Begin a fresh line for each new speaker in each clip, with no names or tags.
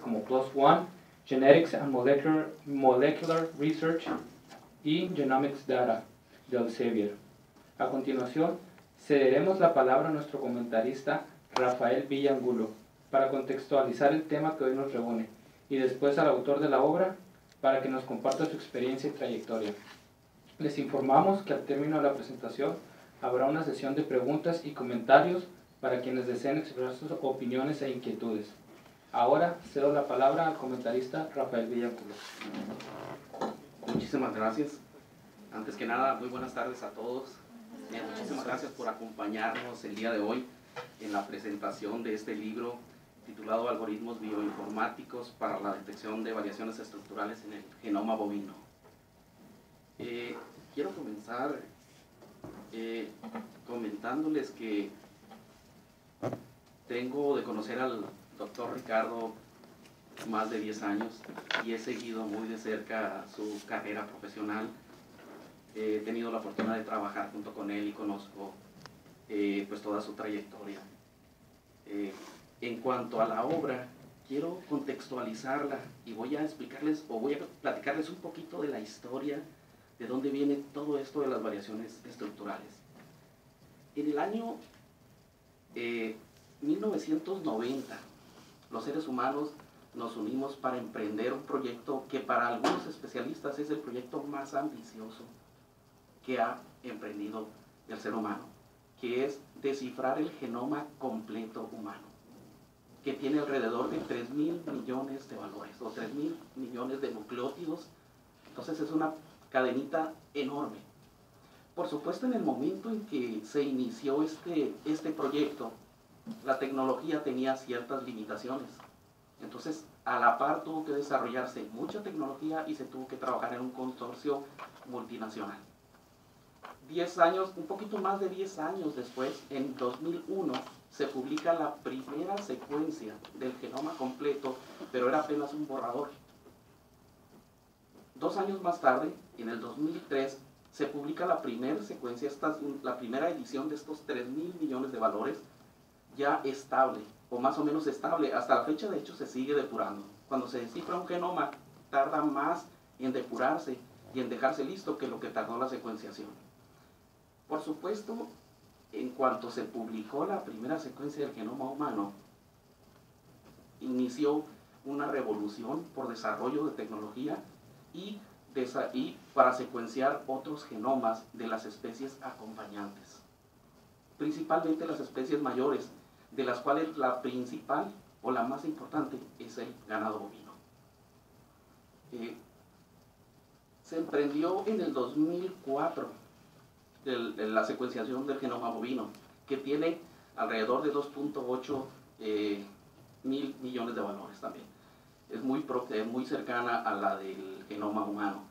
como PLOS ONE, Genetics and Molecular Research y Genomics Data de Elsevier. A continuación, cederemos la palabra a nuestro comentarista Rafael Villangulo para contextualizar el tema que hoy nos reúne, y después al autor de la obra para que nos comparta su experiencia y trayectoria. Les informamos que al término de la presentación habrá una sesión de preguntas y comentarios para quienes deseen expresar sus opiniones e inquietudes. Ahora cedo la palabra al comentarista Rafael Villangulo.
Muchísimas gracias. Antes que nada, muy buenas tardes a todos. Muchísimas gracias por acompañarnos el día de hoy en la presentación de este libro titulado Algoritmos Bioinformáticos para la detección de variaciones estructurales en el genoma bovino. Quiero comenzar comentándoles que tengo de conocer al doctor Ricardo más de 10 años y he seguido muy de cerca su carrera profesional. He tenido la fortuna de trabajar junto con él y conozco pues toda su trayectoria. En cuanto a la obra, quiero contextualizarla y voy a explicarles o voy a platicarles un poquito de la historia de dónde viene todo esto de las variaciones estructurales. En el año 1990, los seres humanos nos unimos para emprender un proyecto que para algunos especialistas es el proyecto más ambicioso que ha emprendido el ser humano, que es descifrar el genoma completo humano, que tiene alrededor de 3.000 millones de valores o 3.000 millones de nucleótidos. Entonces es una cadenita enorme. Por supuesto, en el momento en que se inició este proyecto, la tecnología tenía ciertas limitaciones. Entonces, a la par tuvo que desarrollarse mucha tecnología y se tuvo que trabajar en un consorcio multinacional. 10 años, un poquito más de 10 años después, en 2001, se publica la primera secuencia del genoma completo, pero era apenas un borrador. 2 años más tarde, en el 2003, se publica la primera secuencia, la primera edición de estos 3.000 millones de valores, ya estable, o más o menos estable. Hasta la fecha, de hecho, se sigue depurando. Cuando se descifra un genoma, tarda más en depurarse y en dejarse listo que lo que tardó la secuenciación. Por supuesto, en cuanto se publicó la primera secuencia del genoma humano, inició una revolución por desarrollo de tecnología y para secuenciar otros genomas de las especies acompañantes, principalmente las especies mayores, de las cuales la principal o la más importante es el ganado bovino. Se emprendió en el 2004 la secuenciación del genoma bovino, que tiene alrededor de 2.8 mil millones de valores también. Es muy cercana a la del genoma humano.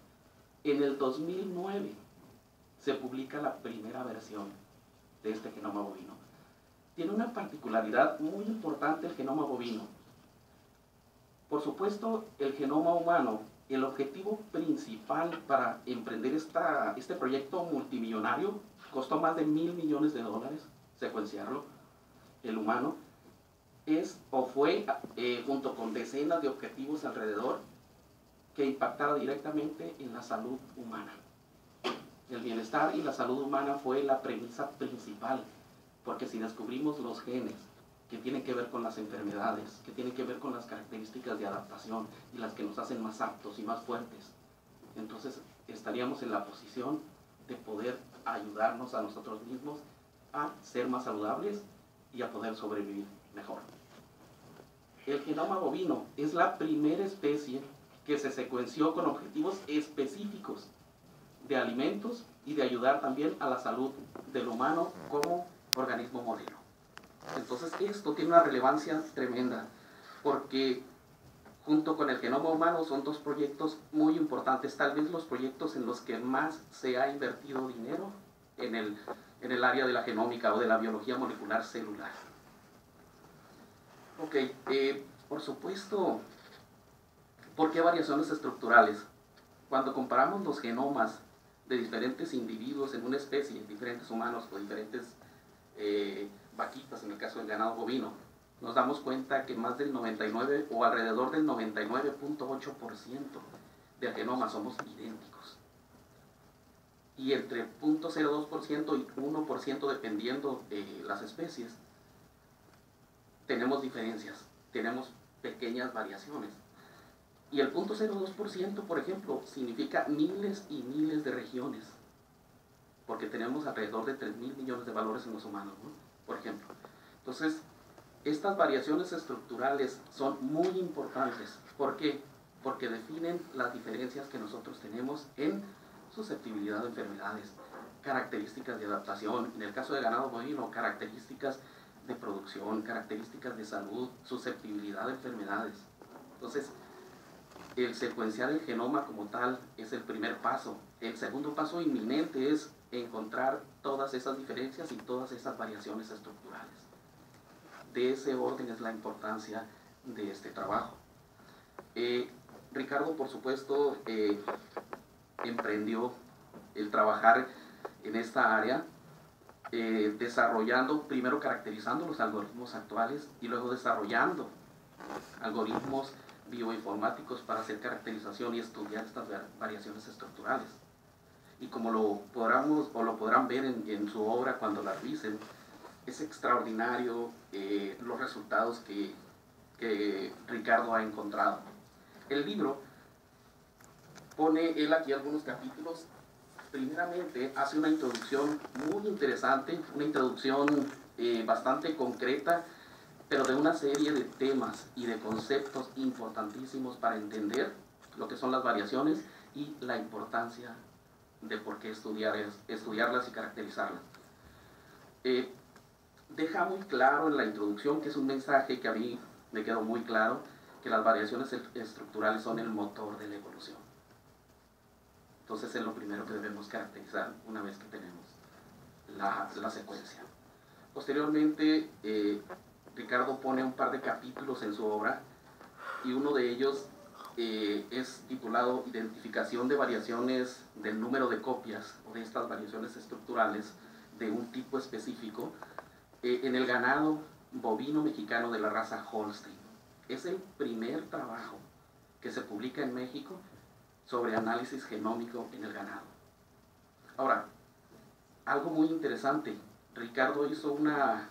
En el 2009 se publica la primera versión de este genoma bovino. Tiene una particularidad muy importante el genoma bovino. Por supuesto, el genoma humano, el objetivo principal para emprender este proyecto multimillonario, costó más de $1.000 millones secuenciarlo, el humano, fue junto con decenas de objetivos alrededor que impactara directamente en la salud humana. El bienestar y la salud humana fue la premisa principal, porque si descubrimos los genes que tienen que ver con las enfermedades, que tienen que ver con las características de adaptación y las que nos hacen más aptos y más fuertes, entonces estaríamos en la posición de poder ayudarnos a nosotros mismos a ser más saludables y a poder sobrevivir mejor. El genoma bovino es la primera especie que se secuenció con objetivos específicos de alimentos y de ayudar también a la salud del humano como organismo modelo. Entonces esto tiene una relevancia tremenda, porque junto con el genoma humano son dos proyectos muy importantes, tal vez los proyectos en los que más se ha invertido dinero en el área de la genómica o de la biología molecular celular. Ok, por supuesto, ¿por qué variaciones estructurales? Cuando comparamos los genomas de diferentes individuos en una especie, diferentes humanos o diferentes vaquitas, en el caso del ganado bovino, nos damos cuenta que más del 99 o alrededor del 99.8% del genoma somos idénticos. Y entre 0.02% y 1% dependiendo de las especies, tenemos diferencias, tenemos pequeñas variaciones. Y el 0.02%, por ejemplo, significa miles y miles de regiones, porque tenemos alrededor de 3.000 millones de valores en los humanos, ¿no? Por ejemplo. Entonces, estas variaciones estructurales son muy importantes. ¿Por qué? Porque definen las diferencias que nosotros tenemos en susceptibilidad a enfermedades, características de adaptación, en el caso de ganado bovino, características de producción, características de salud, susceptibilidad a enfermedades. Entonces, el secuenciar el genoma como tal es el primer paso. El segundo paso inminente es encontrar todas esas diferencias y todas esas variaciones estructurales. De ese orden es la importancia de este trabajo. Ricardo, por supuesto, emprendió el trabajar en esta área, desarrollando, primero caracterizando los algoritmos actuales y luego desarrollando algoritmos bioinformáticos para hacer caracterización y estudiar estas variaciones estructurales. Y como lo podrán ver en su obra cuando la revisen, es extraordinario los resultados que Ricardo ha encontrado. El libro pone él aquí algunos capítulos. Primeramente hace una introducción muy interesante, una introducción bastante concreta, pero de una serie de temas y de conceptos importantísimos para entender lo que son las variaciones y la importancia de por qué estudiarlas y caracterizarlas. Deja muy claro en la introducción, que es un mensaje que a mí me quedó muy claro, que las variaciones estructurales son el motor de la evolución. Entonces es lo primero que debemos caracterizar una vez que tenemos la secuencia. Posteriormente, Ricardo pone un par de capítulos en su obra y uno de ellos es titulado Identificación de variaciones del número de copias o de estas variaciones estructurales de un tipo específico en el ganado bovino mexicano de la raza Holstein. Es el primer trabajo que se publica en México sobre análisis genómico en el ganado. Ahora, algo muy interesante, Ricardo hizo una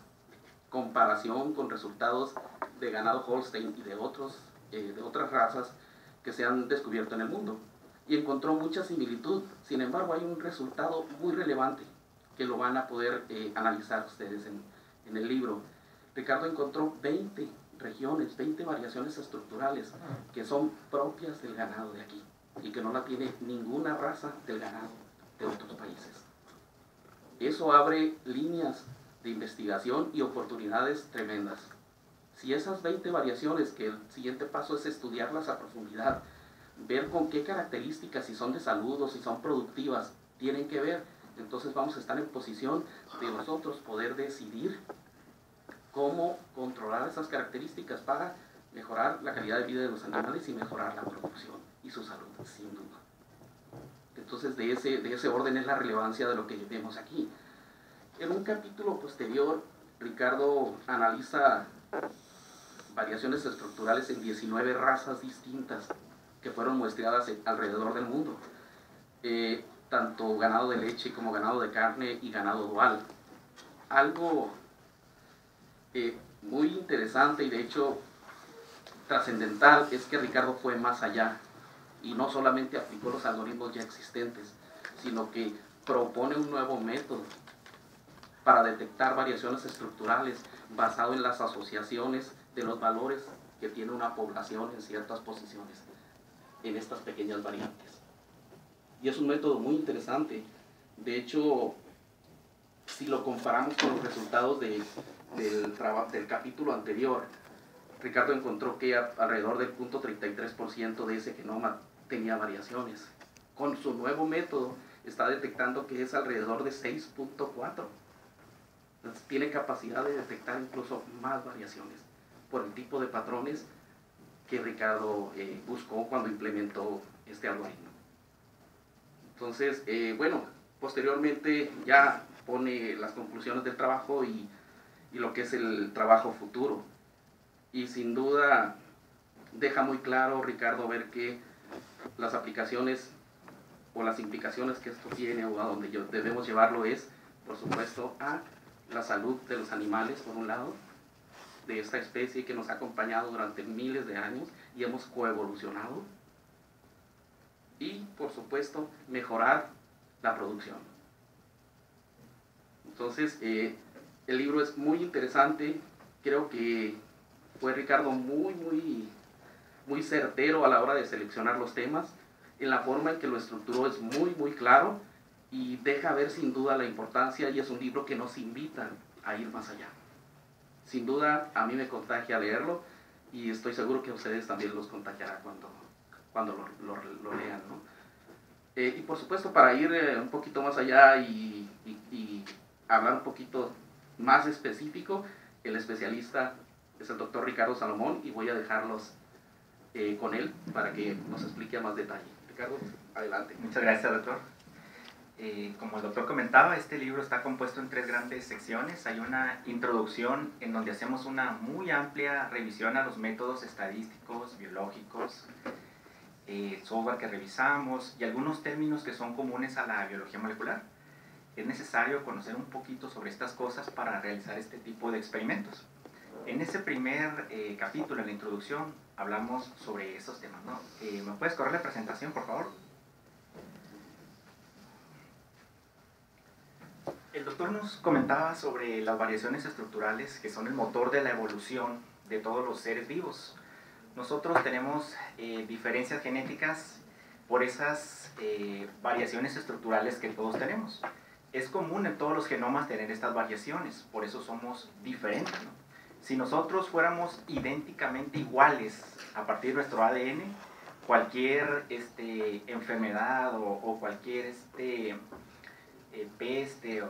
comparación con resultados de ganado Holstein y de otras razas que se han descubierto en el mundo y encontró mucha similitud. Sin embargo, hay un resultado muy relevante que lo van a poder analizar ustedes en el libro. Ricardo encontró 20 regiones, 20 variaciones estructurales que son propias del ganado de aquí y que no la tiene ninguna raza del ganado de otros países. Eso abre líneas de investigación y oportunidades tremendas. Si esas 20 variaciones, que el siguiente paso es estudiarlas a profundidad, ver con qué características, si son de salud o si son productivas, tienen que ver, entonces vamos a estar en posición de nosotros poder decidir cómo controlar esas características para mejorar la calidad de vida de los animales y mejorar la producción y su salud, sin duda. Entonces, de ese orden es la relevancia de lo que vemos aquí. En un capítulo posterior, Ricardo analiza variaciones estructurales en 19 razas distintas que fueron muestreadas alrededor del mundo. Tanto ganado de leche como ganado de carne y ganado dual. Algo muy interesante y de hecho trascendental es que Ricardo fue más allá y no solamente aplicó los algoritmos ya existentes, sino que propone un nuevo método para detectar variaciones estructurales basado en las asociaciones de los valores que tiene una población en ciertas posiciones, en estas pequeñas variantes. Y es un método muy interesante. De hecho, si lo comparamos con los resultados del capítulo anterior, Ricardo encontró que alrededor del 0.33% de ese genoma tenía variaciones. Con su nuevo método está detectando que es alrededor de 6.4. Entonces, tiene capacidad de detectar incluso más variaciones por el tipo de patrones que Ricardo buscó cuando implementó este algoritmo. Entonces, bueno, posteriormente ya pone las conclusiones del trabajo y lo que es el trabajo futuro. y sin duda deja muy claro, Ricardo, ver que las aplicaciones o las implicaciones que esto tiene o a donde debemos llevarlo es, por supuesto, a la salud de los animales, por un lado, de esta especie que nos ha acompañado durante miles de años y hemos coevolucionado, y, por supuesto, mejorar la producción. Entonces, el libro es muy interesante. Creo que fue Ricardo muy certero a la hora de seleccionar los temas. En la forma en que lo estructuró es muy claro y deja ver sin duda la importancia, y es un libro que nos invita a ir más allá. Sin duda, a mí me contagia leerlo y estoy seguro que a ustedes también los contagiará cuando lo lean, ¿no? Y por supuesto, para ir un poquito más allá y hablar un poquito más específico, el especialista es el doctor Ricardo Salomón, y voy a dejarlos con él para que nos explique a más detalle. Ricardo, adelante.
Muchas gracias, doctor. Como el doctor comentaba, este libro está compuesto en 3 grandes secciones. Hay una introducción en donde hacemos una muy amplia revisión a los métodos estadísticos, biológicos, software que revisamos y algunos términos que son comunes a la biología molecular. Es necesario conocer un poquito sobre estas cosas para realizar este tipo de experimentos. En ese primer capítulo, en la introducción, hablamos sobre esos temas, ¿no? ¿Me puedes correr la presentación, por favor? El doctor nos comentaba sobre las variaciones estructurales que son el motor de la evolución de todos los seres vivos. Nosotros tenemos diferencias genéticas por esas variaciones estructurales que todos tenemos. Es común en todos los genomas tener estas variaciones, por eso somos diferentes, ¿no? Si nosotros fuéramos idénticamente iguales a partir de nuestro ADN, cualquier enfermedad o cualquier peste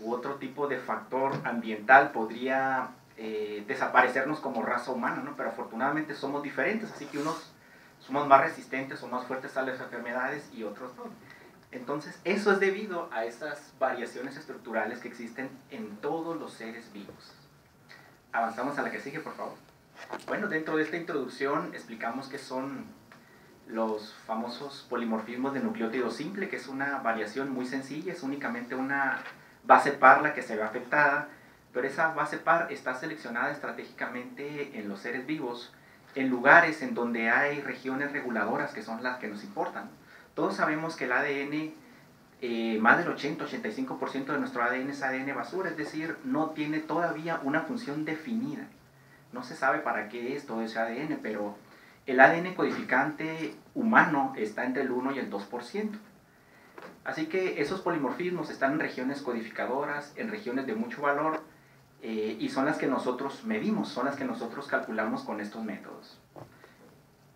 u otro tipo de factor ambiental podría desaparecernos como raza humana, ¿no? Pero afortunadamente somos diferentes, así que unos somos más resistentes o más fuertes a las enfermedades y otros no. Entonces, eso es debido a esas variaciones estructurales que existen en todos los seres vivos. Avanzamos a la que sigue, por favor. Bueno, dentro de esta introducción explicamos qué son los famosos polimorfismos de nucleótido simple, que es una variación muy sencilla, es únicamente una base par la que se ve afectada, pero esa base par está seleccionada estratégicamente en los seres vivos, en lugares en donde hay regiones reguladoras que son las que nos importan. Todos sabemos que el ADN, más del 80-85% de nuestro ADN es ADN basura, es decir, no tiene todavía una función definida. No se sabe para qué es todo ese ADN, pero el ADN codificante humano está entre el 1 y el 2%. Así que esos polimorfismos están en regiones codificadoras, en regiones de mucho valor, y son las que nosotros medimos, son las que nosotros calculamos con estos métodos.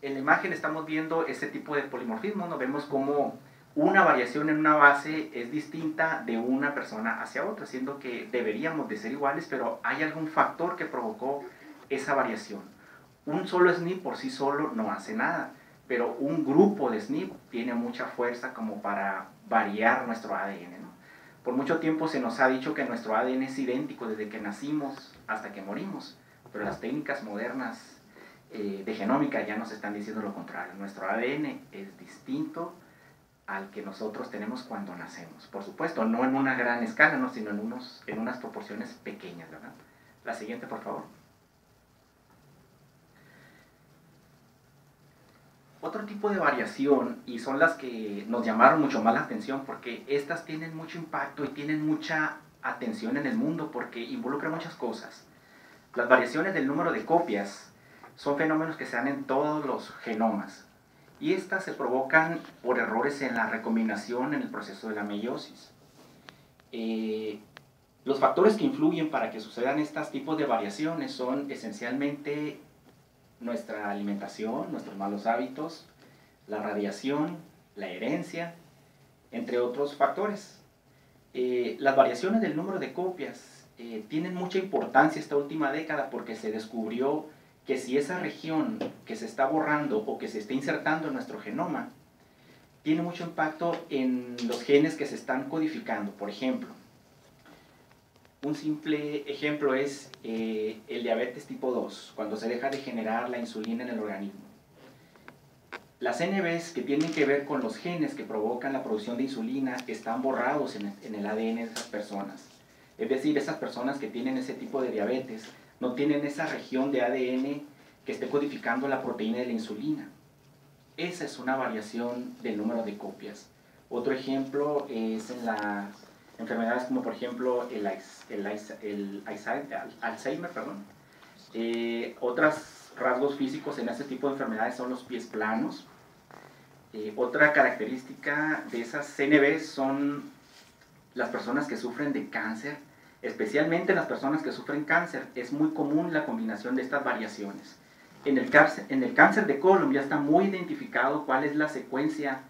En la imagen estamos viendo ese tipo de polimorfismo, ¿no? Vemos cómo una variación en una base es distinta de una persona hacia otra, siendo que deberíamos de ser iguales, pero hay algún factor que provocó esa variación. Un solo SNP por sí solo no hace nada, pero un grupo de SNP tiene mucha fuerza como para variar nuestro ADN, ¿no? Por mucho tiempo se nos ha dicho que nuestro ADN es idéntico desde que nacimos hasta que morimos, pero las técnicas modernas de genómica ya nos están diciendo lo contrario. Nuestro ADN es distinto al que nosotros tenemos cuando nacemos. Por supuesto, no en una gran escala, ¿no? Sino en unas proporciones pequeñas, ¿verdad? La siguiente, por favor. Otro tipo de variación, y son las que nos llamaron mucho más la atención, porque estas tienen mucho impacto y tienen mucha atención en el mundo, porque involucran muchas cosas. Las variaciones del número de copias son fenómenos que se dan en todos los genomas, y estas se provocan por errores en la recombinación en el proceso de la meiosis. Los factores que influyen para que sucedan estos tipos de variaciones son esencialmente nuestra alimentación, nuestros malos hábitos, la radiación, la herencia, entre otros factores. Las variaciones del número de copias tienen mucha importancia esta última década porque se descubrió que si esa región que se está borrando o que se está insertando en nuestro genoma tiene mucho impacto en los genes que se están codificando. Por ejemplo, Un simple ejemplo es el diabetes tipo 2, cuando se deja de generar la insulina en el organismo. Las NBs que tienen que ver con los genes que provocan la producción de insulina están borrados en el ADN de esas personas. Es decir, esas personas que tienen ese tipo de diabetes no tienen esa región de ADN que esté codificando la proteína de la insulina. Esa es una variación del número de copias. Otro ejemplo es en las enfermedades como por ejemplo el Alzheimer. Otros rasgos físicos en este tipo de enfermedades son los pies planos. Otra característica de esas CNVs son las personas que sufren de cáncer, especialmente las personas que sufren cáncer. Es muy común la combinación de estas variaciones. En el cáncer de colon ya está muy identificado cuál es la secuencia,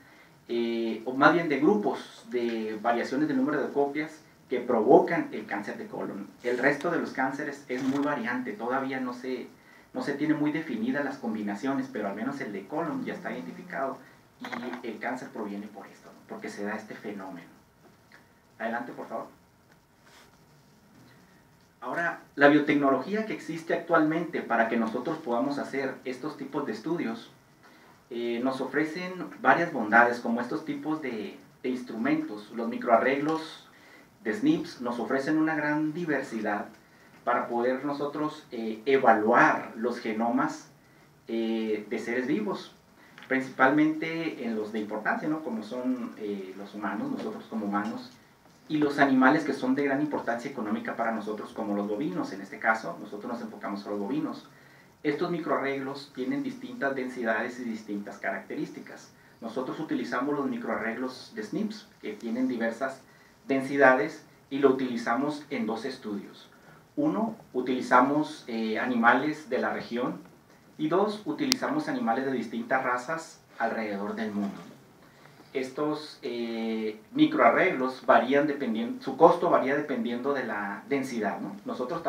o más bien de grupos de variaciones del número de copias que provocan el cáncer de colon. El resto de los cánceres es muy variante, todavía no se tiene muy definidas las combinaciones, pero al menos el de colon ya está identificado y el cáncer proviene por esto, ¿no? Porque se da este fenómeno. Adelante, por favor. Ahora, la biotecnología que existe actualmente para que nosotros podamos hacer estos tipos de estudios nos ofrecen varias bondades, como estos tipos de instrumentos. Los microarreglos de SNPs nos ofrecen una gran diversidad para poder nosotros evaluar los genomas de seres vivos, principalmente en los de importancia, ¿no? Como son los humanos, nosotros como humanos, y los animales que son de gran importancia económica para nosotros, como los bovinos. En este caso, nosotros nos enfocamos a los bovinos. Estos microarreglos tienen distintas densidades y distintas características. Nosotros utilizamos los microarreglos de SNPs, que tienen diversas densidades, y lo utilizamos en dos estudios. Uno, utilizamos animales de la región, y dos, utilizamos animales de distintas razas alrededor del mundo. Estos microarreglos varían dependiendo, su costo varía dependiendo de la densidad, ¿no? Nosotros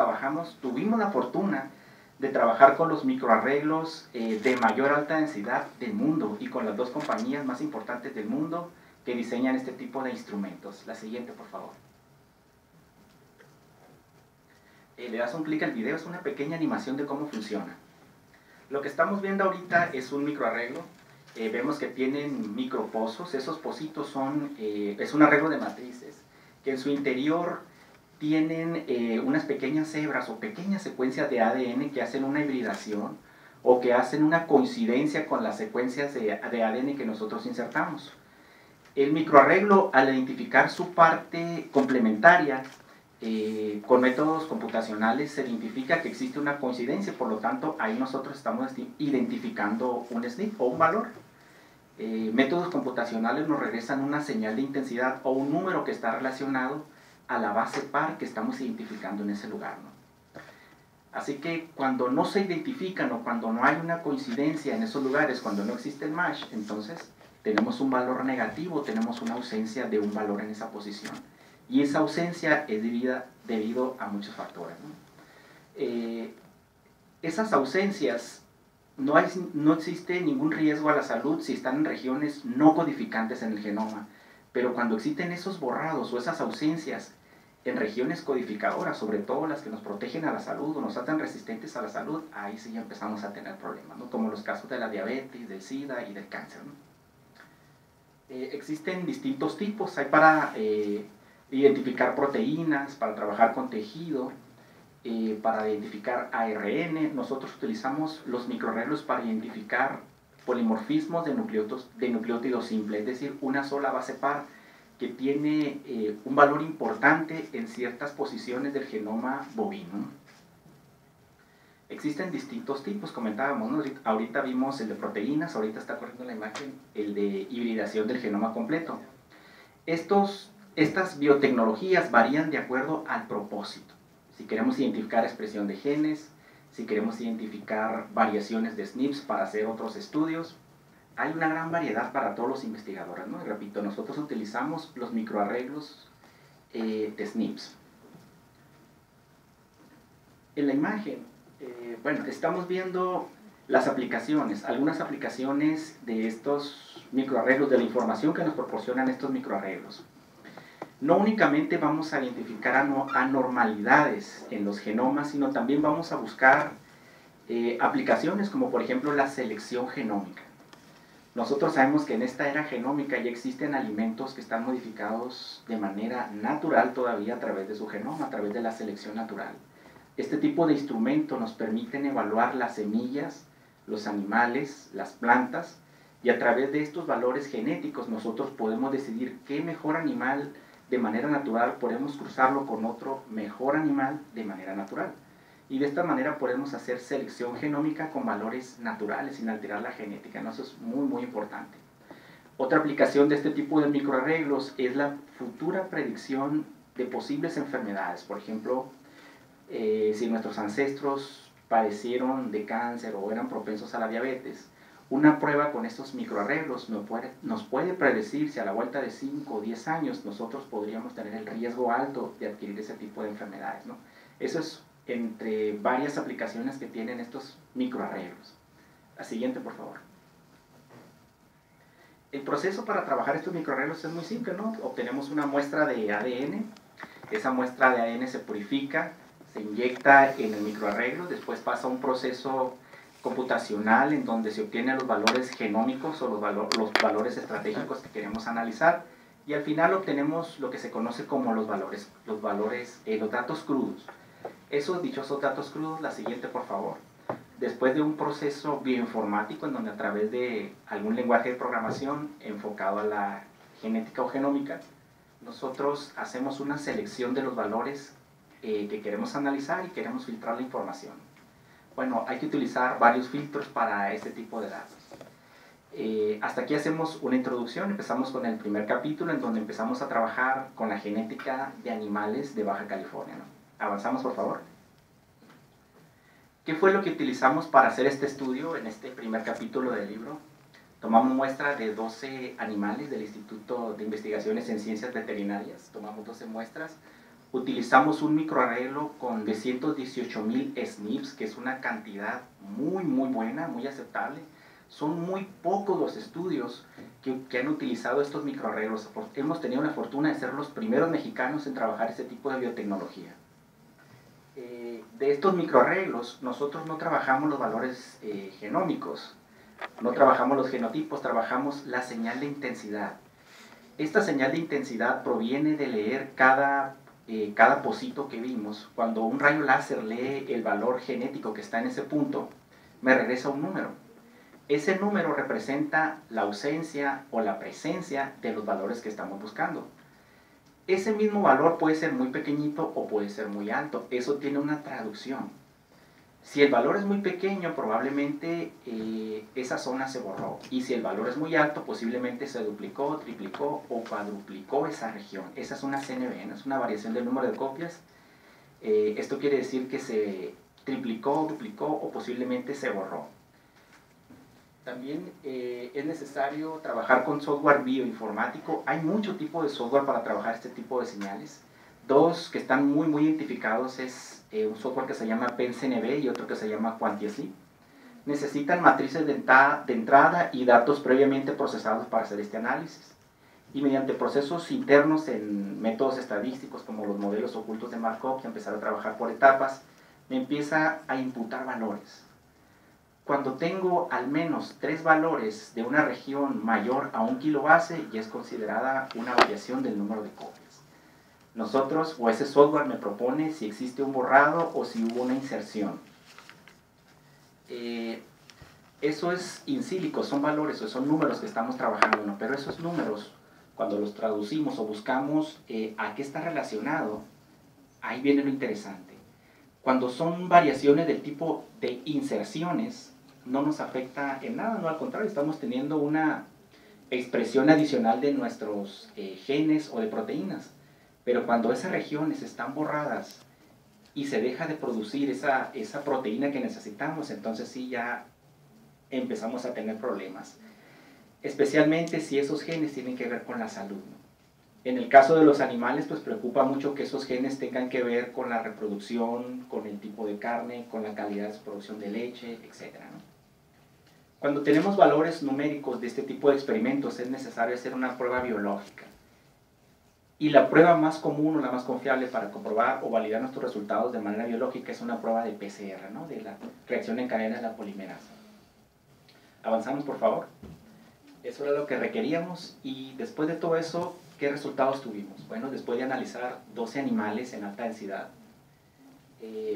tuvimos la fortuna de trabajar con los microarreglos de mayor alta densidad del mundo y con las dos compañías más importantes del mundo que diseñan este tipo de instrumentos. La siguiente, por favor. Le das un clic al video, es una pequeña animación de cómo funciona. Lo que estamos viendo ahorita es un microarreglo. Vemos que tienen micropozos. Esos pocitos es un arreglo de matrices que en su interior tienen unas pequeñas hebras o pequeñas secuencias de ADN que hacen una hibridación o que hacen una coincidencia con las secuencias de ADN que nosotros insertamos. El microarreglo, al identificar su parte complementaria con métodos computacionales, se identifica que existe una coincidencia, por lo tanto ahí nosotros estamos identificando un SNP o un valor. Métodos computacionales nos regresan una señal de intensidad o un número que está relacionado a la base par que estamos identificando en ese lugar, ¿no? Así que cuando no se identifican o cuando no hay una coincidencia en esos lugares, cuando no existe el match, entonces tenemos un valor negativo, tenemos una ausencia de un valor en esa posición. Y esa ausencia es debido a muchos factores, ¿no? Esas ausencias, no existe ningún riesgo a la salud si están en regiones no codificantes en el genoma, pero cuando existen esos borrados o esas ausencias en regiones codificadoras, sobre todo las que nos protegen a la salud o nos hacen resistentes a la salud, ahí sí ya empezamos a tener problemas, ¿no? Como los casos de la diabetes, del SIDA y del cáncer, ¿no? Existen distintos tipos, hay para identificar proteínas, para trabajar con tejido, para identificar ARN. Nosotros utilizamos los microarreglos para identificar polimorfismos de nucleótidos simples, es decir, una sola base par que tiene un valor importante en ciertas posiciones del genoma bovino. Existen distintos tipos, comentábamos, ¿no? Ahorita vimos el de proteínas, ahorita está corriendo la imagen el de hibridación del genoma completo. Estas biotecnologías varían de acuerdo al propósito. Si queremos identificar expresión de genes, si queremos identificar variaciones de SNPs para hacer otros estudios, hay una gran variedad para todos los investigadores, ¿no? Y repito, nosotros utilizamos los microarreglos de SNPs. En la imagen, bueno, estamos viendo las aplicaciones, algunas aplicaciones de estos microarreglos, de la información que nos proporcionan estos microarreglos. no únicamente vamos a identificar anormalidades en los genomas, sino también vamos a buscar aplicaciones como por ejemplo la selección genómica. Nosotros sabemos que en esta era genómica ya existen alimentos que están modificados de manera natural todavía a través de su genoma, a través de la selección natural. Este tipo de instrumentos nos permiten evaluar las semillas, los animales, las plantas, y a través de estos valores genéticos nosotros podemos decidir qué mejor animal de manera natural podemos cruzarlo con otro mejor animal de manera natural. Y de esta manera podemos hacer selección genómica con valores naturales sin alterar la genética, ¿no? Eso es muy, muy importante. Otra aplicación de este tipo de microarreglos es la futura predicción de posibles enfermedades. Por ejemplo, si nuestros ancestros padecieron de cáncer o eran propensos a la diabetes, una prueba con estos microarreglos nos puede predecir si a la vuelta de 5 o 10 años nosotros podríamos tener el riesgo alto de adquirir ese tipo de enfermedades, ¿no? Eso es entre varias aplicaciones que tienen estos microarreglos. La siguiente, por favor. El proceso para trabajar estos microarreglos es muy simple, ¿no? Obtenemos una muestra de ADN, esa muestra de ADN se purifica, se inyecta en el microarreglo, después pasa un proceso computacional en donde se obtienen los valores genómicos o los valores estratégicos que queremos analizar, y al final obtenemos lo que se conoce como los datos crudos. Esos dichosos datos crudos, la siguiente por favor. Después de un proceso bioinformático en donde a través de algún lenguaje de programación enfocado a la genética o genómica, nosotros hacemos una selección de los valores que queremos analizar y queremos filtrar la información. Bueno, hay que utilizar varios filtros para este tipo de datos. Hasta aquí hacemos una introducción, empezamos con el primer capítulo en donde empezamos a trabajar con la genética de animales de Baja California, ¿no? Avanzamos, por favor. ¿Qué fue lo que utilizamos para hacer este estudio en este primer capítulo del libro? Tomamos muestra de 12 animales del Instituto de Investigaciones en Ciencias Veterinarias, tomamos 12 muestras, utilizamos un microarreglo con 218,000 SNPs, que es una cantidad muy buena, muy aceptable. Son muy pocos los estudios que han utilizado estos microarreglos. Hemos tenido la fortuna de ser los primeros mexicanos en trabajar este tipo de biotecnología. De estos microarreglos, nosotros no trabajamos los valores genómicos, no trabajamos los genotipos, trabajamos la señal de intensidad. Esta señal de intensidad proviene de leer cada pocito que vimos. Cuando un rayo láser lee el valor genético que está en ese punto, me regresa un número. Ese número representa la ausencia o la presencia de los valores que estamos buscando. Ese mismo valor puede ser muy pequeñito o puede ser muy alto. Eso tiene una traducción. Si el valor es muy pequeño, probablemente esa zona se borró. Y si el valor es muy alto, posiblemente se duplicó, triplicó o cuadruplicó esa región. Esa es una CNV, ¿no? Es una variación del número de copias. Esto quiere decir que se triplicó, duplicó o posiblemente se borró. También es necesario trabajar con software bioinformático. Hay mucho tipo de software para trabajar este tipo de señales. Dos que están muy identificados es un software que se llama PenCNV y otro que se llama QuantiSLEEP. Necesitan matrices de entrada y datos previamente procesados para hacer este análisis. Y mediante procesos internos en métodos estadísticos como los modelos ocultos de Markov, empezar a trabajar por etapas, me empieza a imputar valores. Cuando tengo al menos 3 valores de una región mayor a 1 kilobase, ya es considerada una variación del número de copias. Nosotros, o ese software me propone si existe un borrado o si hubo una inserción. Eso es in silico, son valores o son números que estamos trabajando, ¿no? Pero esos números, cuando los traducimos o buscamos a qué está relacionado, ahí viene lo interesante. Cuando son variaciones del tipo de inserciones, no nos afecta en nada, no, al contrario, estamos teniendo una expresión adicional de nuestros genes o de proteínas. Pero cuando esas regiones están borradas y se deja de producir esa proteína que necesitamos, entonces sí ya empezamos a tener problemas. Especialmente si esos genes tienen que ver con la salud, ¿no? En el caso de los animales, pues preocupa mucho que esos genes tengan que ver con la reproducción, con el tipo de carne, con la calidad de su producción de leche, etc., ¿no? Cuando tenemos valores numéricos de este tipo de experimentos, es necesario hacer una prueba biológica. Y la prueba más común o la más confiable para comprobar o validar nuestros resultados de manera biológica es una prueba de PCR, ¿no? De la reacción en cadena de la polimerasa. Avanzamos, por favor. Eso era lo que requeríamos, y después de todo eso, ¿qué resultados tuvimos? Bueno, después de analizar 12 animales en alta densidad,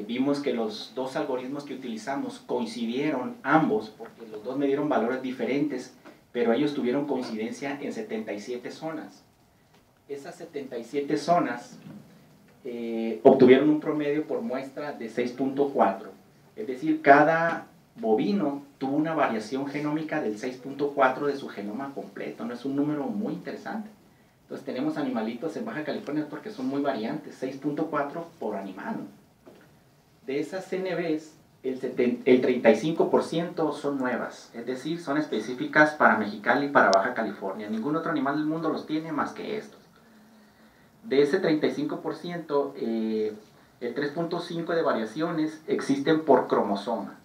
vimos que los dos algoritmos que utilizamos coincidieron ambos, porque los dos me dieron valores diferentes, pero ellos tuvieron coincidencia en 77 zonas. Esas 77 zonas obtuvieron un promedio por muestra de 6.4, es decir, cada bovino tuvo una variación genómica del 6.4 de su genoma completo, ¿no? Es un número muy interesante. Entonces tenemos animalitos en Baja California porque son muy variantes, 6.4 por animal, ¿no? De esas CNVs, el 35% son nuevas, es decir, son específicas para Mexicali y para Baja California. Ningún otro animal del mundo los tiene más que estos. De ese 35%, el 3.5 de variaciones existen por cromosoma.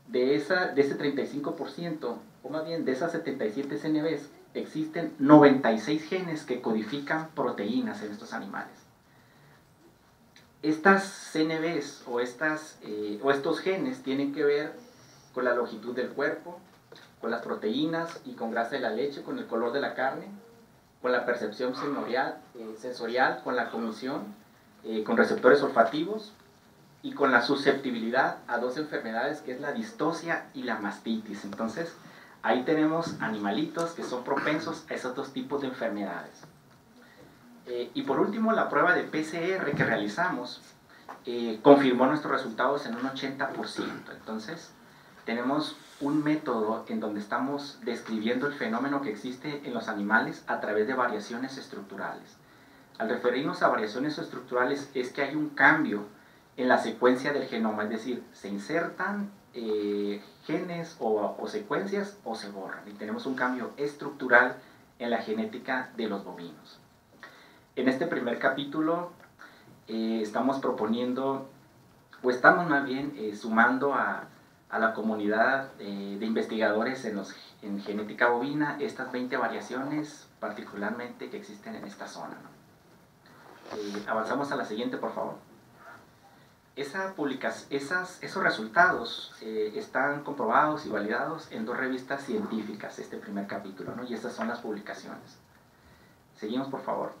De ese 35%, o más bien de esas 77 CNVs, existen 96 genes que codifican proteínas en estos animales. Estas CNVs o estos genes tienen que ver con la longitud del cuerpo, con las proteínas y con grasa de la leche, con el color de la carne, con la percepción sensorial, con la cognición, con receptores olfativos y con la susceptibilidad a dos enfermedades que es la distocia y la mastitis. Entonces, ahí tenemos animalitos que son propensos a esos dos tipos de enfermedades. Y por último, la prueba de PCR que realizamos confirmó nuestros resultados en un 80%. Entonces, tenemos un método en donde estamos describiendo el fenómeno que existe en los animales a través de variaciones estructurales. Al referirnos a variaciones estructurales es que hay un cambio en la secuencia del genoma, es decir, se insertan genes o secuencias o se borran, y tenemos un cambio estructural en la genética de los bovinos. En este primer capítulo estamos proponiendo, o estamos más bien sumando a la comunidad de investigadores en genética bovina estas 20 variaciones particularmente que existen en esta zona, ¿no? Avanzamos a la siguiente, por favor. Esos resultados están comprobados y validados en 2 revistas científicas, este primer capítulo, ¿no? Y estas son las publicaciones. Seguimos, por favor.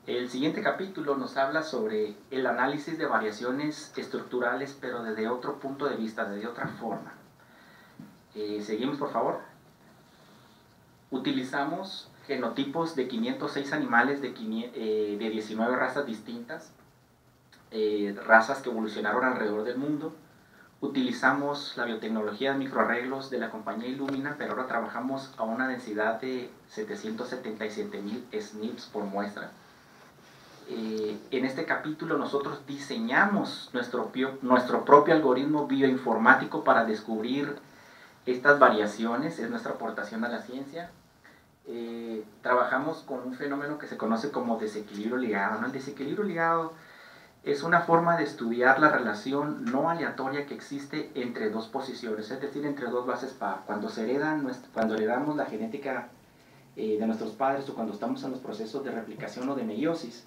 El siguiente capítulo nos habla sobre el análisis de variaciones estructurales, pero desde otro punto de vista, desde otra forma. Seguimos, por favor. Utilizamos genotipos de 506 animales de 19 razas distintas, razas que evolucionaron alrededor del mundo. Utilizamos la biotecnología de microarreglos de la compañía Illumina, pero ahora trabajamos a una densidad de 777,000 SNPs por muestra. En este capítulo nosotros diseñamos nuestro propio algoritmo bioinformático para descubrir estas variaciones, es nuestra aportación a la ciencia. Trabajamos con un fenómeno que se conoce como desequilibrio ligado, ¿no? El desequilibrio ligado es una forma de estudiar la relación no aleatoria que existe entre dos posiciones, es decir, entre dos bases par. Cuando heredamos la genética de nuestros padres o cuando estamos en los procesos de replicación o de meiosis,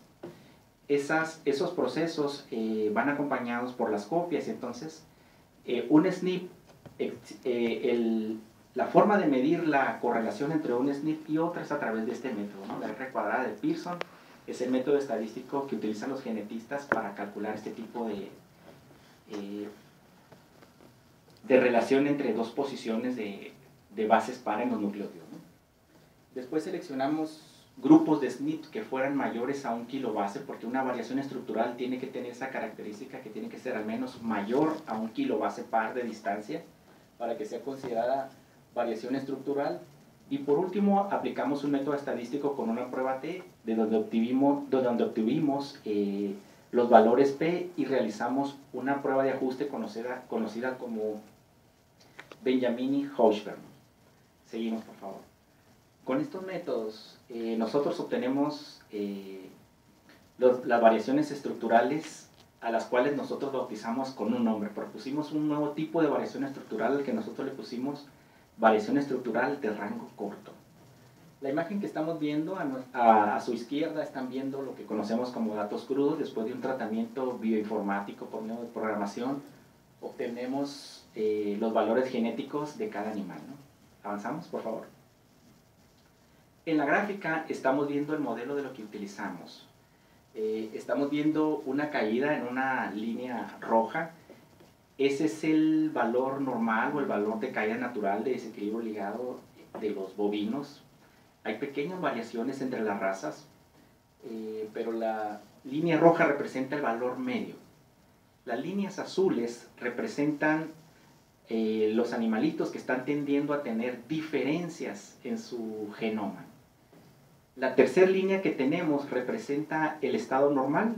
esos procesos van acompañados por las copias. Entonces, un SNP, la forma de medir la correlación entre un SNP y otro es a través de este método, ¿no? La R cuadrada de Pearson es el método estadístico que utilizan los genetistas para calcular este tipo de relación entre dos posiciones de bases par en los nucleótidos, ¿no? Después seleccionamos grupos de SNP que fueran mayores a 1 kilobase, porque una variación estructural tiene que tener esa característica que tiene que ser al menos mayor a 1 kilobase par de distancia para que sea considerada variación estructural. Y por último, aplicamos un método estadístico con una prueba T, de donde obtuvimos los valores P y realizamos una prueba de ajuste conocida como Benjamini-Hochberg. Seguimos, por favor. Con estos métodos, nosotros obtenemos las variaciones estructurales a las cuales nosotros bautizamos con un nombre. Propusimos un nuevo tipo de variación estructural al que nosotros le pusimos variación estructural de rango corto. La imagen que estamos viendo a su izquierda están viendo lo que conocemos como datos crudos. Después de un tratamiento bioinformático por medio de programación, obtenemos los valores genéticos de cada animal, ¿no? Avanzamos, por favor. En la gráfica estamos viendo el modelo de lo que utilizamos. Estamos viendo una caída en una línea roja. Ese es el valor normal o el valor de caída natural de desequilibrio ligado de los bovinos. Hay pequeñas variaciones entre las razas, pero la línea roja representa el valor medio. Las líneas azules representan los animalitos que están tendiendo a tener diferencias en su genoma. La tercera línea que tenemos representa el estado normal.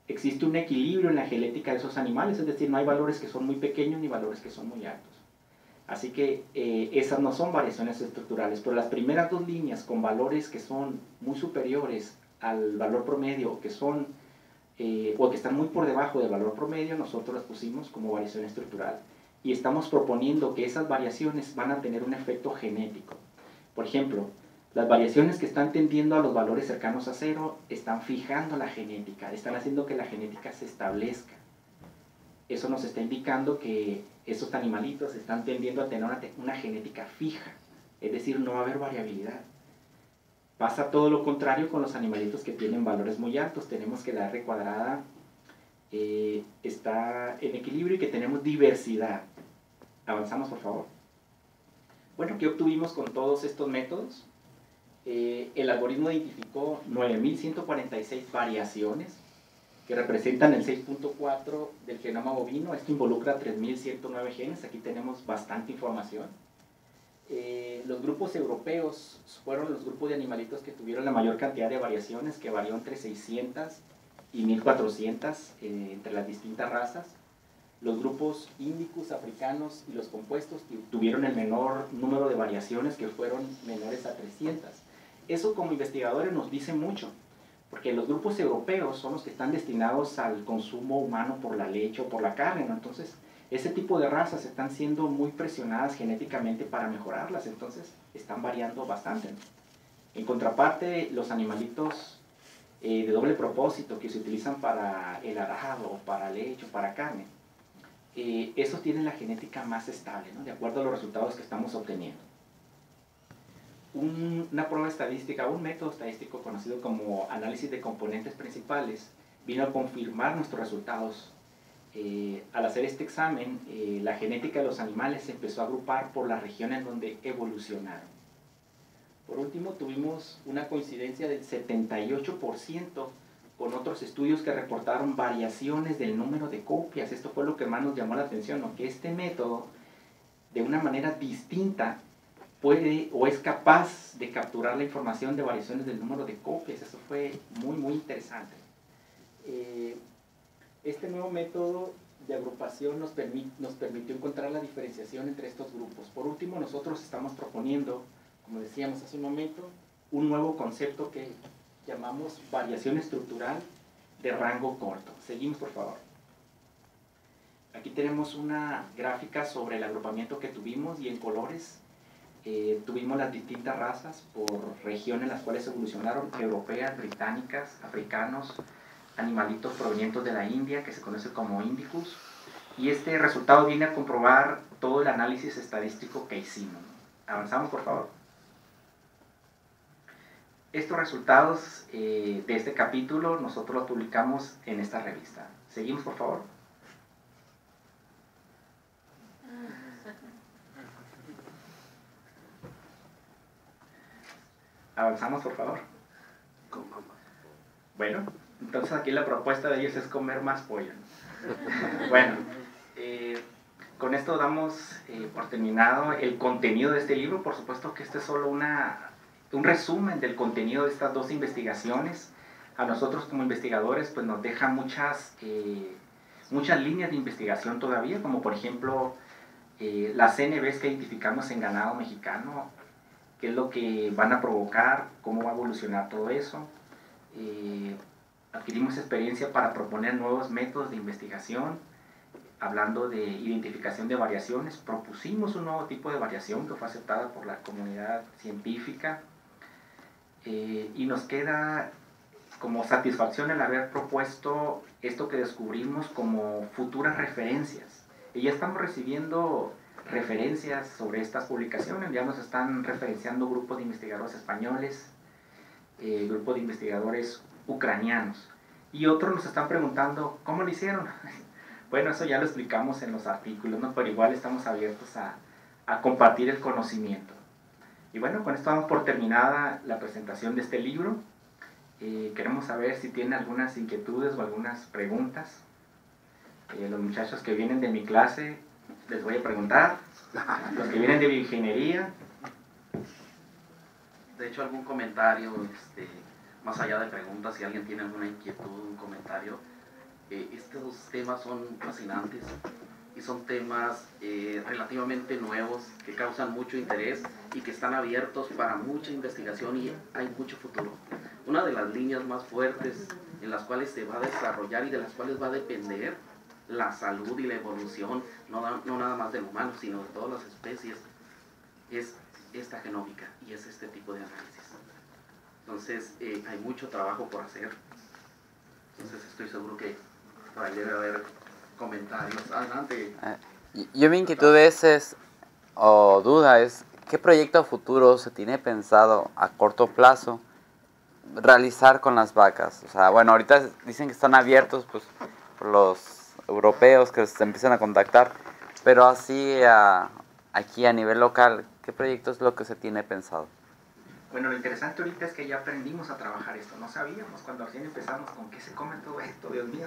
Existe un equilibrio en la genética de esos animales, es decir, no hay valores que son muy pequeños ni valores que son muy altos. Así que esas no son variaciones estructurales, pero las primeras dos líneas con valores que son muy superiores al valor promedio, que son, o que están muy por debajo del valor promedio, nosotros las pusimos como variación estructural. Y estamos proponiendo que esas variaciones van a tener un efecto genético. Por ejemplo, las variaciones que están tendiendo a los valores cercanos a cero están fijando la genética, están haciendo que la genética se establezca. Eso nos está indicando que esos animalitos están tendiendo a tener una genética fija, es decir, no va a haber variabilidad. Pasa todo lo contrario con los animalitos que tienen valores muy altos. Tenemos que la R cuadrada está en equilibrio y que tenemos diversidad. Avanzamos, por favor. Bueno, ¿qué obtuvimos con todos estos métodos? El algoritmo identificó 9.146 variaciones que representan el 6.4 del genoma bovino. Esto involucra 3.109 genes. Aquí tenemos bastante información. Los grupos europeos fueron los grupos de animalitos que tuvieron la mayor cantidad de variaciones, que varió entre 600 y 1.400 entre las distintas razas. Los grupos índicos, africanos y los compuestos tuvieron el menor número de variaciones, que fueron menores a 300. Eso como investigadores nos dice mucho, porque los grupos europeos son los que están destinados al consumo humano por la leche o por la carne, ¿no? Entonces, ese tipo de razas están siendo muy presionadas genéticamente para mejorarlas, entonces están variando bastante, ¿no? En contraparte, los animalitos de doble propósito que se utilizan para el arado, para leche o para carne, esos tienen la genética más estable, ¿no? De acuerdo a los resultados que estamos obteniendo. Una prueba estadística, un método estadístico conocido como análisis de componentes principales, vino a confirmar nuestros resultados. Al hacer este examen, la genética de los animales se empezó a agrupar por las regiones donde evolucionaron. Por último, tuvimos una coincidencia del 78% con otros estudios que reportaron variaciones del número de copias. Esto fue lo que más nos llamó la atención, ¿no? Que este método, de una manera distinta, puede o es capaz de capturar la información de variaciones del número de copias. Eso fue muy, muy interesante. Este nuevo método de agrupación nos permitió encontrar la diferenciación entre estos grupos. Por último, nosotros estamos proponiendo, como decíamos hace un momento, un nuevo concepto que llamamos variación estructural de rango corto. Seguimos, por favor. Aquí tenemos una gráfica sobre el agrupamiento que tuvimos y en colores tuvimos las distintas razas por región en las cuales evolucionaron: europeas, británicas, africanos, animalitos provenientes de la India, que se conoce como Indicus, y este resultado viene a comprobar todo el análisis estadístico que hicimos. Avanzamos, por favor. Estos resultados de este capítulo nosotros los publicamos en esta revista. Seguimos, por favor. Avanzamos, por favor. Bueno, entonces aquí la propuesta de ellos es comer más pollo. Bueno, con esto damos por terminado el contenido de este libro. Por supuesto que este es solo un resumen del contenido de estas dos investigaciones. A nosotros como investigadores pues nos deja muchas líneas de investigación todavía, como por ejemplo las CNVs que identificamos en ganado mexicano, qué es lo que van a provocar, cómo va a evolucionar todo eso. Adquirimos experiencia para proponer nuevos métodos de investigación, hablando de identificación de variaciones. Propusimos un nuevo tipo de variación que fue aceptada por la comunidad científica. y nos queda como satisfacción el haber propuesto esto que descubrimos como futuras referencias. Y ya estamos recibiendo referencias sobre estas publicaciones, ya nos están referenciando grupos de investigadores españoles, grupos de investigadores ucranianos, y otros nos están preguntando ¿cómo lo hicieron? Bueno, eso ya lo explicamos en los artículos, ¿no? Pero igual estamos abiertos a compartir el conocimiento. Y bueno, con esto damos por terminada la presentación de este libro. Queremos saber si tienen algunas inquietudes o algunas preguntas. Los muchachos que vienen de mi clase les voy a preguntar, los que vienen de bioingeniería.
De hecho, algún comentario, más allá de preguntas, si alguien tiene alguna inquietud, un comentario. Estos temas son fascinantes y son temas relativamente nuevos que causan mucho interés y que están abiertos para mucha investigación y hay mucho futuro. Una de las líneas más fuertes en las cuales se va a desarrollar y de las cuales va a depender la salud y la evolución, no nada más del humano, sino de todas las especies, es esta genómica y es este tipo de análisis. Entonces, hay mucho trabajo por hacer. Entonces, estoy seguro que por ahí debe haber comentarios. Adelante.
Yo mi inquietud o duda es, ¿qué proyecto futuro se tiene pensado a corto plazo realizar con las vacas? O sea, bueno, ahorita dicen que están abiertos pues por los europeos que se empiezan a contactar, pero así aquí a nivel local, ¿qué proyecto es lo que se tiene pensado?
Bueno, lo interesante ahorita es que ya aprendimos a trabajar esto. No sabíamos cuando recién empezamos con qué se come todo esto, Dios mío.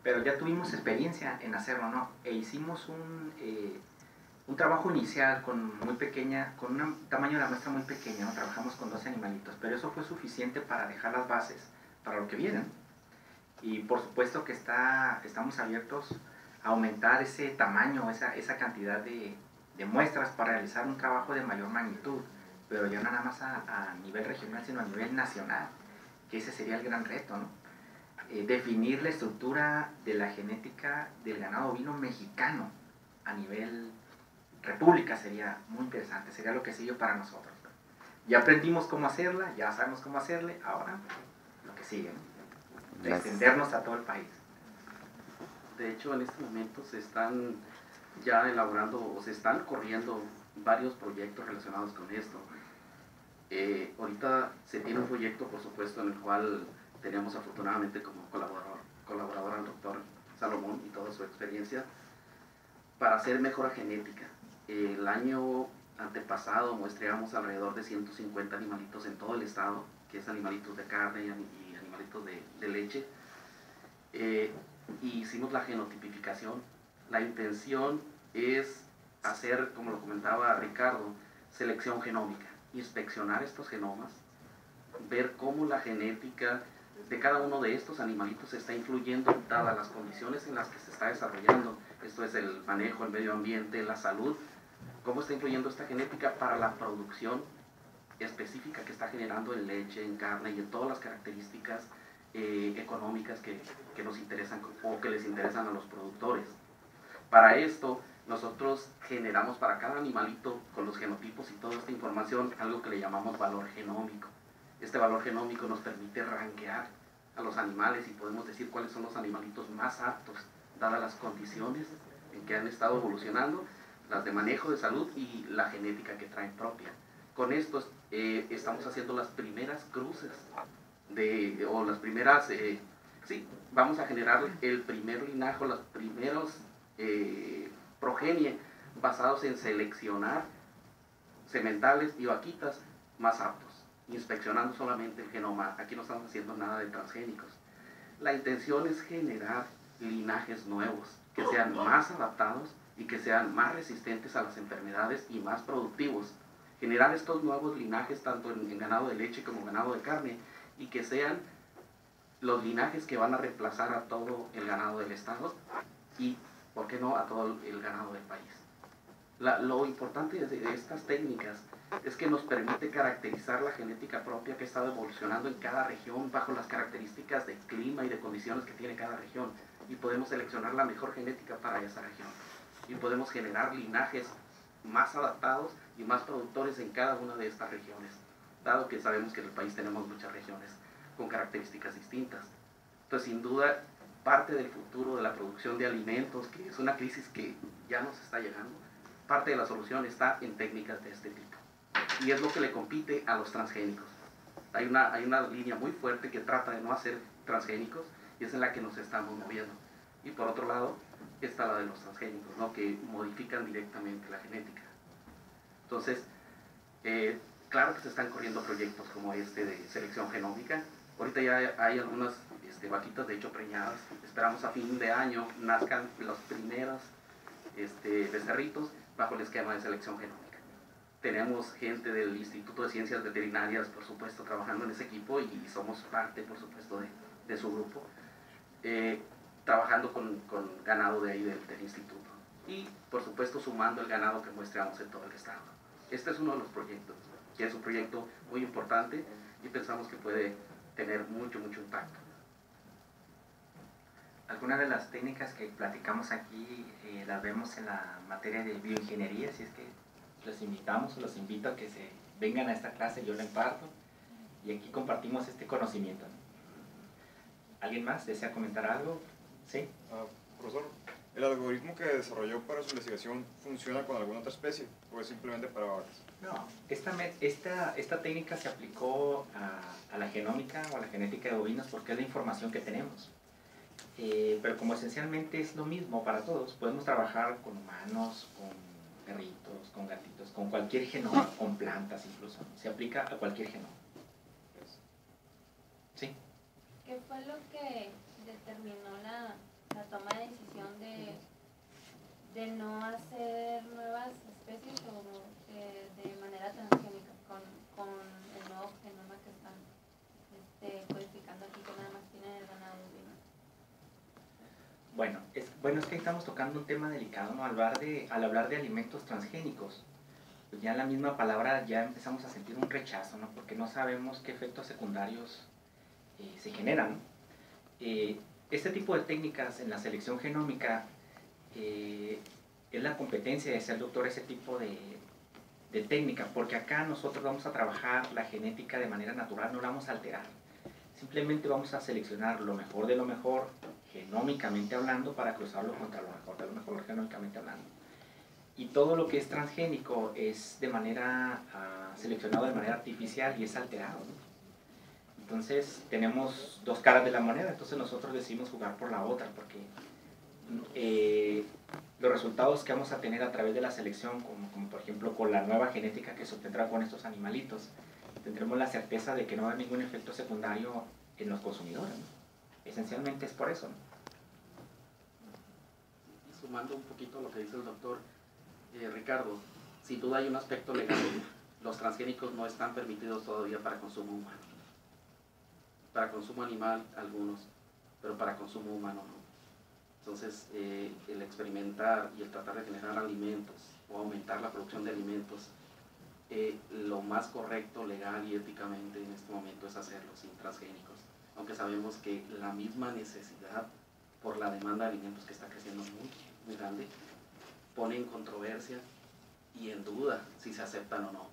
Pero ya tuvimos experiencia en hacerlo, ¿no? E hicimos un trabajo inicial con un tamaño de la muestra muy pequeño, ¿no? Trabajamos con 12 animalitos, pero eso fue suficiente para dejar las bases para lo que viene. Y por supuesto que estamos abiertos a aumentar ese tamaño, esa cantidad de muestras para realizar un trabajo de mayor magnitud, pero ya no nada más a nivel regional, sino a nivel nacional, que ese sería el gran reto, ¿no? Definir la estructura de la genética del ganado ovino mexicano a nivel república sería muy interesante, sería lo que sigue para nosotros. Ya aprendimos cómo hacerla, ya sabemos cómo hacerle, ahora lo que sigue, ¿no? Extendernos a todo el país.
De hecho, en este momento se están ya elaborando o se están corriendo varios proyectos relacionados con esto. Ahorita se tiene un proyecto, por supuesto, en el cual teníamos afortunadamente como colaborador al doctor Salomón y toda su experiencia para hacer mejora genética. El año antepasado muestreamos alrededor de 150 animalitos en todo el estado, que es animalitos de carne y animalitos de leche. Y hicimos la genotipificación. La intención es hacer, como lo comentaba Ricardo, selección genómica, inspeccionar estos genomas, ver cómo la genética de cada uno de estos animalitos está influyendo dadas las condiciones en las que se está desarrollando. Esto es el manejo, el medio ambiente, la salud, cómo está influyendo esta genética para la producción específica que está generando en leche, en carne y en todas las características económicas que nos interesan o que les interesan a los productores. Para esto, nosotros generamos para cada animalito, con los genotipos y toda esta información, algo que le llamamos valor genómico. Este valor genómico nos permite rankear a los animales y podemos decir cuáles son los animalitos más aptos, dadas las condiciones en que han estado evolucionando, las de manejo de salud y la genética que traen propia. Con esto estamos haciendo las primeras cruces, vamos a generar el primer linaje, los primeros progenie basados en seleccionar sementales y vaquitas más aptos, inspeccionando solamente el genoma. Aquí no estamos haciendo nada de transgénicos. La intención es generar linajes nuevos, que sean más adaptados y que sean más resistentes a las enfermedades y más productivos. Generar estos nuevos linajes tanto en ganado de leche como ganado de carne y que sean los linajes que van a reemplazar a todo el ganado del estado y, ¿por qué no?, a todo el ganado del país. Lo importante de estas técnicas es que nos permite caracterizar la genética propia que ha estado evolucionando en cada región bajo las características de clima y de condiciones que tiene cada región, y podemos seleccionar la mejor genética para esa región y podemos generar linajes más adaptados y más productores en cada una de estas regiones. dado que sabemos que en el país tenemos muchas regiones con características distintas. Entonces, sin duda, parte del futuro de la producción de alimentos, que es una crisis que ya nos está llegando, parte de la solución está en técnicas de este tipo. Y es lo que le compite a los transgénicos. Hay una línea muy fuerte que trata de no hacer transgénicos y es en la que nos estamos moviendo. Y por otro lado está la de los transgénicos, ¿no? Que modifican directamente la genética. Entonces, claro que se están corriendo proyectos como este de selección genómica. Ahorita ya hay algunas vaquitas de hecho preñadas. Esperamos a fin de año nazcan los primeros becerritos bajo el esquema de selección genómica. Tenemos gente del Instituto de Ciencias Veterinarias, por supuesto, trabajando en ese equipo y somos parte, por supuesto, de su grupo, trabajando con ganado de ahí del instituto y, por supuesto, sumando el ganado que muestreamos en todo el estado. Este es uno de los proyectos, que es un proyecto muy importante y pensamos que puede tener mucho impacto.
Algunas de las técnicas que platicamos aquí las vemos en la materia de bioingeniería, así es que los invitamos o los invito a que se vengan a esta clase, yo la imparto y aquí compartimos este conocimiento. ¿Alguien más desea comentar algo? ¿Sí?
Profesor, ¿el algoritmo que desarrolló para su investigación funciona con alguna otra especie o es simplemente para vacas?
No, esta técnica se aplicó a la genómica o a la genética de bovinos porque es la información que tenemos. Pero como esencialmente es lo mismo para todos, podemos trabajar con humanos, con perritos, con gatitos, con cualquier genoma, con plantas incluso. Se aplica a cualquier genoma. ¿Sí?
¿Qué fue lo que determinó la toma de decisión de no hacer nuevas especies o de manera transgénica con el nuevo genoma que están codificando aquí, que nada más tiene el ganado bovino?
Bueno, es que estamos tocando un tema delicado, ¿no? Al hablar de alimentos transgénicos, pues ya en la misma palabra ya empezamos a sentir un rechazo, ¿no? Porque no sabemos qué efectos secundarios se generan, ¿no? Este tipo de técnicas en la selección genómica es la competencia de ser doctor ese tipo de técnica, porque acá nosotros vamos a trabajar la genética de manera natural, no la vamos a alterar. Simplemente vamos a seleccionar lo mejor de lo mejor, genómicamente hablando, para cruzarlo contra lo mejor de lo mejor, genómicamente hablando. Y todo lo que es transgénico es seleccionado de manera artificial y es alterado, ¿no? Entonces tenemos dos caras de la moneda, entonces nosotros decidimos jugar por la otra, porque los resultados que vamos a tener a través de la selección, como por ejemplo con la nueva genética que se obtendrá con estos animalitos, tendremos la certeza de que no va a haber ningún efecto secundario en los consumidores, ¿no? Esencialmente es por eso, ¿no?
Y sumando un poquito a lo que dice el doctor Ricardo, sin duda hay un aspecto legal. Los transgénicos no están permitidos todavía para consumo humano. Para consumo animal algunos, pero para consumo humano no. Entonces, el experimentar y el tratar de generar alimentos o aumentar la producción de alimentos, lo más correcto legal y éticamente en este momento es hacerlo sin transgénicos. Aunque sabemos que la misma necesidad por la demanda de alimentos que está creciendo muy grande, pone en controversia y en duda si se aceptan o no.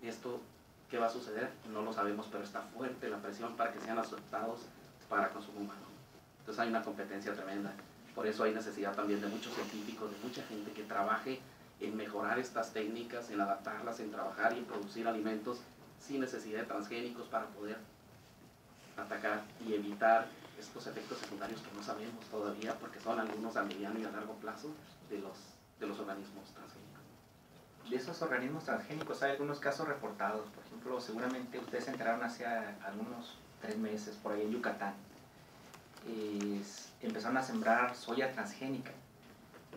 Esto, ¿qué va a suceder? No lo sabemos, pero está fuerte la presión para que sean aceptados para consumo humano. Entonces hay una competencia tremenda. Por eso hay necesidad también de muchos científicos, de mucha gente que trabaje en mejorar estas técnicas, en adaptarlas, en trabajar y en producir alimentos sin necesidad de transgénicos para poder atacar y evitar estos efectos secundarios que no sabemos todavía, porque son algunos a mediano y a largo plazo de los organismos transgénicos.
De esos organismos transgénicos hay algunos casos reportados. Por ejemplo, seguramente ustedes se enteraron hace algunos 3 meses por ahí en Yucatán. Empezaron a sembrar soya transgénica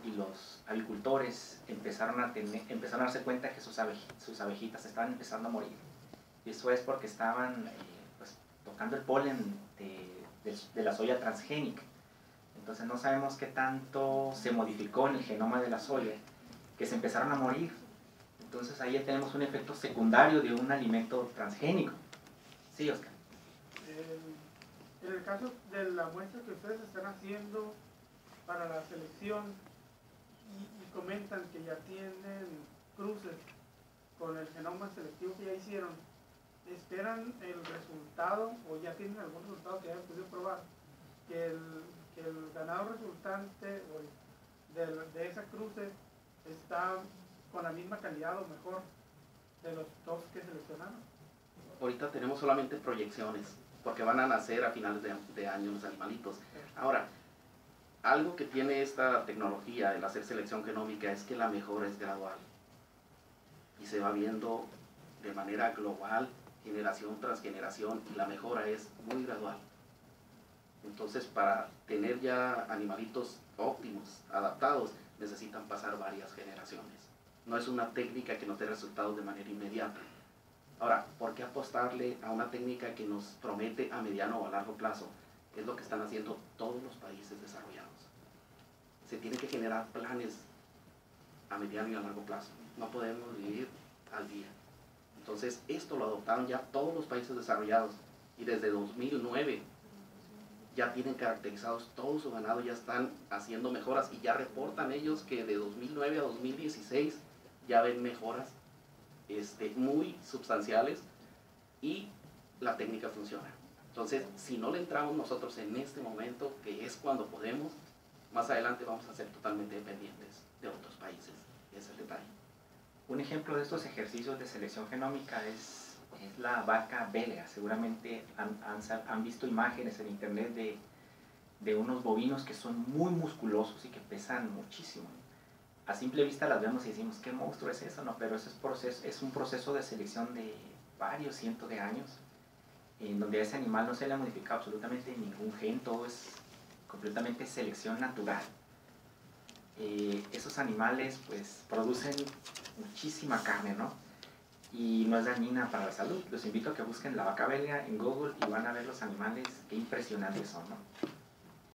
y los avicultores empezaron a darse cuenta que sus abejitas estaban empezando a morir. Y eso es porque estaban tocando el polen de la soya transgénica. Entonces no sabemos qué tanto se modificó en el genoma de la soya, que se empezaron a morir. Entonces ahí ya tenemos un efecto secundario de un alimento transgénico. Sí, Oscar.
En el caso de la muestra que ustedes están haciendo para la selección y comentan que ya tienen cruces con el genoma selectivo que ya hicieron, esperan el resultado, o ya tienen algún resultado que hayan podido probar, que el ganado resultante de esa cruce está con la misma calidad o mejor de los dos que seleccionaron.
Ahorita tenemos solamente proyecciones, porque van a nacer a finales de año los animalitos. Ahora, algo que tiene esta tecnología, el hacer selección genómica, es que la mejora es gradual. Y se va viendo de manera global, generación tras generación, y la mejora es muy gradual. Entonces, para tener ya animalitos óptimos, adaptados, necesitan pasar varias generaciones. No es una técnica que nos dé resultados de manera inmediata. Ahora, ¿por qué apostarle a una técnica que nos promete a mediano o a largo plazo? Es lo que están haciendo todos los países desarrollados. Se tienen que generar planes a mediano y a largo plazo. No podemos vivir al día. Entonces, esto lo adoptaron ya todos los países desarrollados. Y desde 2009 ya tienen caracterizados todo su ganado, ya están haciendo mejoras y ya reportan ellos que de 2009 a 2016 ya ven mejoras muy sustanciales y la técnica funciona. Entonces, si no le entramos nosotros en este momento, que es cuando podemos, más adelante vamos a ser totalmente dependientes de otros países. Ese es el detalle.
Un ejemplo de estos ejercicios de selección genómica es la vaca belga. Seguramente han visto imágenes en internet de unos bovinos que son muy musculosos y que pesan muchísimo. A simple vista las vemos y decimos, ¿qué monstruo es eso? No, pero ese es un proceso de selección de varios cientos de años, en donde a ese animal no se le ha modificado absolutamente ningún gen, todo es completamente selección natural. Esos animales pues producen muchísima carne, ¿no? Y no es dañina para la salud. Los invito a que busquen la vaca belga en Google y van a ver los animales, qué impresionantes son, ¿no?